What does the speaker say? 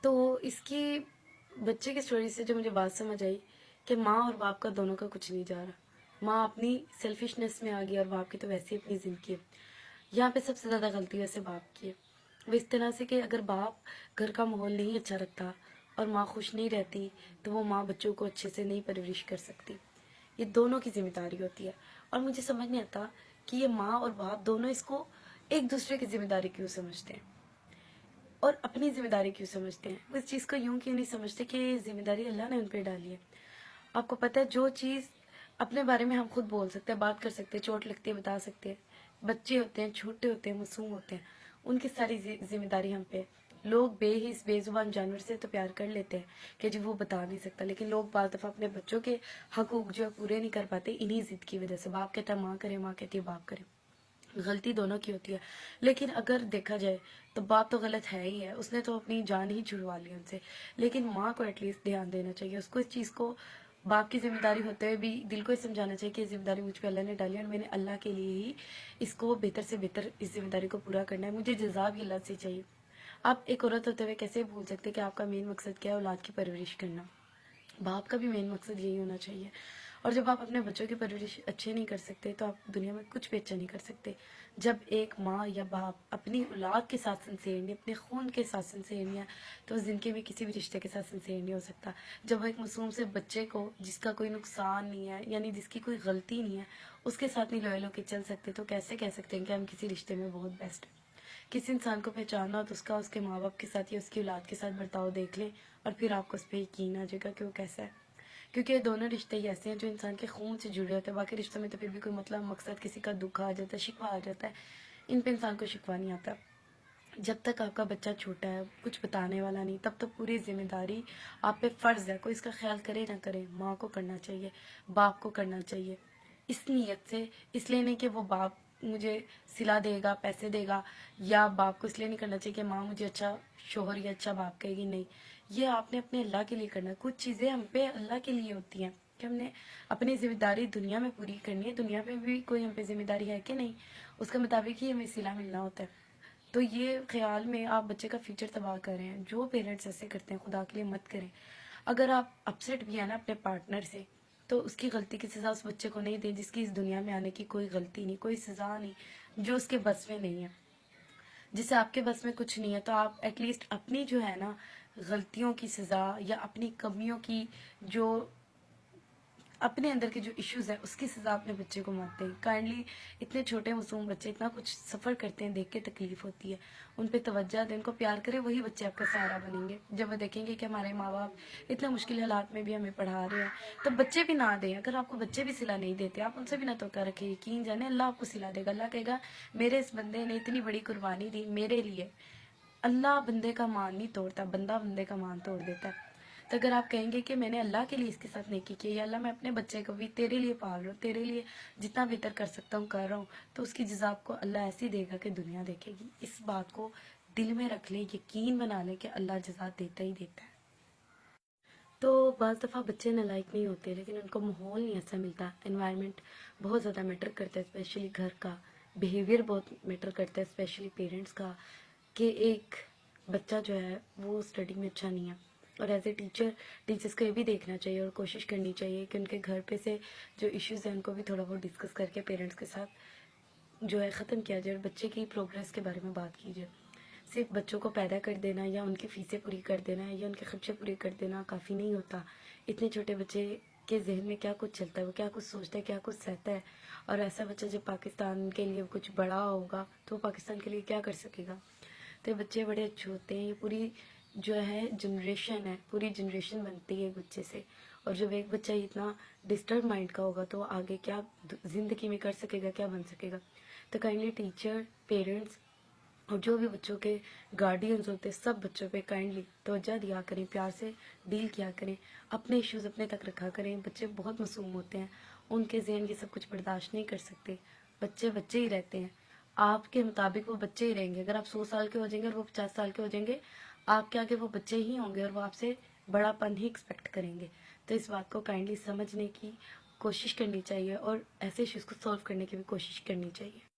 تو اس کی بچے کی سٹوری سے جو مجھے بات سمجھ آئی کہ ماں اور باپ کا دونوں کا کچھ نہیں جا رہا. ماں اپنی سیلفشنس میں آ گئی اور باپ کی تو ویسے ہی اپنی زندگی ہے. یہاں پہ سب سے زیادہ غلطی ویسے باپ کی ہے. وہ اس طرح سے کہ اگر باپ گھر کا ماحول نہیں اچھا رکھتا اور ماں خوش نہیں رہتی تو وہ ماں بچوں کو اچھے سے نہیں پرورش کر سکتی. یہ دونوں کی ذمہ داری ہوتی ہے. اور مجھے سمجھ نہیں آتا کہ یہ ماں اور باپ دونوں اس کو ایک دوسرے کی ذمہ داری کیوں سمجھتے ہیں اور اپنی ذمہ داری کیوں سمجھتے ہیں. وہ اس چیز کو یوں کیوں نہیں سمجھتے کہ یہ ذمہ داری اللہ نے ان پہ ڈالی ہے. آپ کو پتہ ہے جو چیز اپنے بارے میں ہم خود بول سکتے ہیں، بات کر سکتے ہیں، چوٹ لگتی ہے بتا سکتے ہیں. بچے ہوتے ہیں، چھوٹے ہوتے ہیں، معصوم ہوتے ہیں، ان کی ساری ذمہ داری ہم پہ. لوگ بے حس بے زبان جانور سے تو پیار کر لیتے ہیں کہ جو وہ بتا نہیں سکتا، لیکن لوگ بعض دفعہ اپنے بچوں کے حقوق جو ہے پورے نہیں کر پاتے انہی ضد کی وجہ سے. باپ کہتا ہے ماں کرے، ماں کہتی ہے باپ کرے. غلطی دونوں کی ہوتی ہے. لیکن اگر دیکھا جائے تو باپ تو غلط ہے ہی ہے، اس نے تو اپنی جان ہی چھڑوا لی ان سے. لیکن ماں کو ایٹ لیسٹ دھیان دینا چاہیے. اس کو اس چیز کو باپ کی ذمہ داری ہوتے ہوئے بھی دل کو یہ سمجھانا چاہیے کہ یہ ذمہ داری مجھ پہ اللہ نے ڈالی ہے اور میں نے اللہ کے لیے ہی اس کو بہتر سے بہتر اس ذمہ داری کو پورا کرنا ہے. مجھے جزا بھی اللہ سے چاہیے. آپ ایک عورت ہوتے ہوئے کیسے بھول سکتے کہ آپ کا مین مقصد کیا ہے؟ اولاد کی پرورش کرنا. باپ کا بھی مین مقصد یہی ہونا چاہیے. اور جب آپ اپنے بچوں کی پرورش اچھے نہیں کر سکتے تو آپ دنیا میں کچھ بھی اچھا نہیں کر سکتے. جب ایک ماں یا باپ اپنی اولاد کے ساتھ سنسیئر نہیں، اپنے خون کے ساتھ سنسیئر نہیں ہے تو زندگی میں کسی بھی رشتے کے ساتھ سنسیئر نہیں ہو سکتا. جب وہ ایک معصوم سے بچے کو جس کا کوئی نقصان نہیں ہے، یعنی جس کی کوئی غلطی نہیں ہے، اس کے ساتھ نہیں لوئل ہو کے چل سکتے تو کیسے کہہ سکتے ہیں کہ ہم کسی رشتے میں بہت بیسٹ ہیں. کسی انسان کو پہچاننا تو اس کا اس کے ماں باپ کے ساتھ یا اس کی اولاد کے ساتھ برتاؤ دیکھ لیں اور پھر آپ کو اس پہ یقین آ جائے گا کہ وہ کیسا ہے. کیونکہ یہ دونوں رشتے ہی ایسے ہیں جو انسان کے خون سے جڑے ہوتے ہیں. باقی رشتوں میں تو پھر بھی کوئی مطلب مقصد کسی کا دکھ آ جاتا ہے، شکوہ آ جاتا ہے. ان پہ انسان کو شکوہ نہیں آتا. جب تک آپ کا بچہ چھوٹا ہے، کچھ بتانے والا نہیں، تب تک پوری ذمہ داری آپ پہ فرض ہے. کوئی اس کا خیال کرے نہ کرے، ماں کو کرنا چاہیے، باپ کو کرنا چاہیے. اس نیت سے، اس لیے نہیں کہ وہ باپ مجھے صلہ دے گا، پیسے دے گا، یا باپ کو اس لیے نہیں کرنا چاہیے کہ ماں مجھے اچھا شوہر یا اچھا باپ کہے گی. نہیں، یہ آپ نے اپنے اللہ کے لیے کرنا ہے. کچھ چیزیں ہم پہ اللہ کے لیے ہوتی ہیں کہ ہم نے اپنی ذمہ داری دنیا میں پوری کرنی ہے. دنیا میں بھی کوئی ہم پہ ذمہ داری ہے کہ نہیں، اس کے مطابق ہی ہمیں صلہ ملنا ہوتا ہے. تو یہ خیال میں آپ بچے کا فیوچر تباہ کر رہے ہیں. جو پیرنٹس ایسے کرتے ہیں خدا کے لیے مت کریں. اگر آپ اپسیٹ بھی ہیں نا اپنے پارٹنر سے تو اس کی غلطی کی سزا اس بچے کو نہیں دیں جس کی اس دنیا میں آنے کی کوئی غلطی نہیں، کوئی سزا نہیں، جو اس کے بس میں نہیں ہے. جسے آپ کے بس میں کچھ نہیں ہے تو آپ ایٹ لیسٹ اپنی جو ہے نا غلطیوں کی سزا یا اپنی کمیوں کی جو اپنے اندر کے جو ایشوز ہیں اس کی سزا اپنے بچے کو مت دیں. کائنڈلی اتنے چھوٹے معصوم بچے اتنا کچھ سفر کرتے ہیں، دیکھ کے تکلیف ہوتی ہے. ان پہ توجہ دیں، ان کو پیار کرے، وہی بچے آپ کا سہارا بنیں گے. جب وہ دیکھیں گے کہ ہمارے ماں باپ اتنے مشکل حالات میں بھی ہمیں پڑھا رہے ہیں تو بچے بھی نہ دیں. اگر آپ کو بچے بھی صلہ نہیں دیتے آپ ان سے بھی نہ توقع رکھیں. یقین جانے اللہ آپ کو صلہ دے گا. اللہ کہے گا میرے اس بندے نے اتنی بڑی قربانی دی میرے لیے. اللہ بندے کا مان نہیں توڑتا، بندہ بندے کا مان توڑ دیتا ہے. تو اگر آپ کہیں گے کہ میں نے اللہ کے لیے اس کے ساتھ نیکی کی، یا اللہ میں اپنے بچے کو بھی تیرے لیے پال رہا ہوں، تیرے لیے جتنا بہتر کر سکتا ہوں کر رہا ہوں، تو اس کی جزا آپ کو اللہ ایسی دے گا کہ دنیا دیکھے گی. اس بات کو دل میں رکھ لیں، یقین بنا لیں کہ اللہ جزا دیتا ہی دیتا ہے. تو بعض دفعہ بچے نالائق نہیں ہوتے لیکن ان کو ماحول نہیں ایسا ملتا. انوائرمنٹ بہت زیادہ میٹر کرتا ہے، اسپیشلی گھر کا بیہیویئر بہت میٹر کرتا ہے، اسپیشلی پیرنٹس کا، کہ ایک بچہ جو ہے وہ اسٹڈی میں اچھا نہیں ہے. اور ایز اے ٹیچرس کو یہ بھی دیکھنا چاہیے اور کوشش کرنی چاہیے کہ ان کے گھر پہ سے جو ایشوز ہیں ان کو بھی تھوڑا بہت ڈسکس کر کے پیرنٹس کے ساتھ جو ہے ختم کیا جائے اور بچے کی پروگریس کے بارے میں بات کی جائے. صرف بچوں کو پیدا کر دینا یا ان کی فیسیں پوری کر دینا یا ان کے خرچے پورے کر دینا کافی نہیں ہوتا. اتنے چھوٹے بچے کے ذہن میں کیا کچھ چلتا ہے، وہ کیا کچھ سوچتا ہے، کیا کچھ سہتا ہے. اور ایسا بچہ جب پاکستان کے لیے کچھ بڑا ہوگا تو وہ پاکستان کے لیے کیا کر سکے گا. تو یہ بچے بڑے اچھے ہوتے ہیں. یہ پوری جو ہے جنریشن ہے، پوری جنریشن بنتی ہے ایک بچے سے. اور جب ایک بچہ اتنا ڈسٹرب مائنڈ کا ہوگا تو آگے کیا زندگی میں کر سکے گا، کیا بن سکے گا. تو کائنڈلی ٹیچر، پیرنٹس اور جو بھی بچوں کے گارڈینز ہوتے ہیں سب بچوں پہ کائنڈلی توجہ دیا کریں، پیار سے ڈیل کیا کریں، اپنے ایشوز اپنے تک رکھا کریں. بچے بہت معصوم ہوتے ہیں، ان کے ذہن یہ سب کچھ برداشت نہیں کر سکتے. بچے بچے ہی رہتے ہیں، آپ کے مطابق وہ بچے ہی رہیں گے. اگر آپ 100 سال کے ہو جائیں گے اور وہ 50 سال کے ہو جائیں گے، آپ کے آگے وہ بچے ہی ہوں گے اور وہ آپ سے بڑا پن ہی ایکسپیکٹ کریں گے. تو اس بات کو کائنڈلی سمجھنے کی کوشش کرنی چاہیے اور ایسے ایشوز کو سولو کرنے کی بھی کوشش کرنی چاہیے.